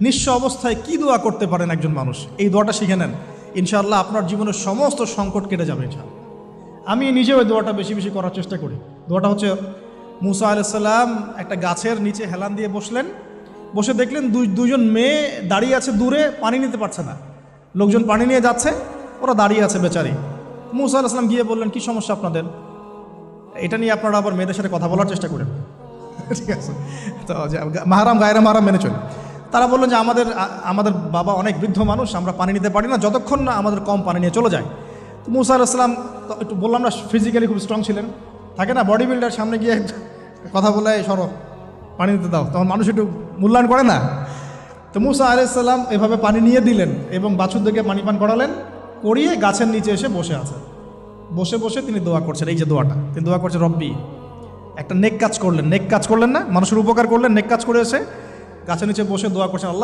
নিঃস্ব অবস্থায় কি দোয়া করতে পারেন একজন মানুষ, এই দোয়াটা শিখে নেন, ইনশাআল্লাহ আপনার জীবনের সমস্ত সংকট কেটে যাবে ইনশাআল্লাহ। আমি নিজেও ওই দোয়াটা বেশি বেশি করার চেষ্টা করি। দোয়াটা হচ্ছে, মুসা আলাইহিস সালাম একটা গাছের নিচে হেলান দিয়ে বসলেন, বসে দেখলেন দুইজন মেয়ে দাঁড়িয়ে আছে দূরে, পানি নিতে পারছে না, লোকজন পানি নিয়ে যাচ্ছে, ওরা দাঁড়িয়ে আছে বেচারি। মুসা আলাইহিস সালাম গিয়ে বললেন, কি সমস্যা আপনাদের? এটা নিয়ে আপনারা আবার মেয়েদের সাথে কথা বলার চেষ্টা করেন, ঠিক আছে? তো মাহারাম গায়রা মাহারাম মেনে চলে। তারা বললেন যে আমাদের বাবা অনেক বৃদ্ধ মানুষ, আমরা পানি নিতে পারি না যতক্ষণ না আমাদের কম পানি নিয়ে চলে যায়। তো মুসা আলাইহিস সালাম একটু বললাম না, ফিজিক্যালি খুব স্ট্রং ছিলেন, থাকে না বডি বিল্ডার, সামনে গিয়ে কথা বলে সরো পানি নিতে দাও, তখন মানুষ একটু মূল্যায়ন করে না। তো মুসা আলাইহিস সালাম এভাবে পানি নিয়ে দিলেন এবং বাছুরদেরকে পানি পান করালেন, করিয়ে গাছের নিচে এসে বসে আছেন। বসে বসে তিনি দোয়া করছেন, এই যে দোয়াটা তিনি দোয়া করছেন, রব্বি, একটা নেক কাজ করলেন, নেক কাজ করলেন না, মানুষের উপকার করলেন, নেক কাজ করে এসে গাছের নিচে বসে দোয়া করছেন, আল্লাহ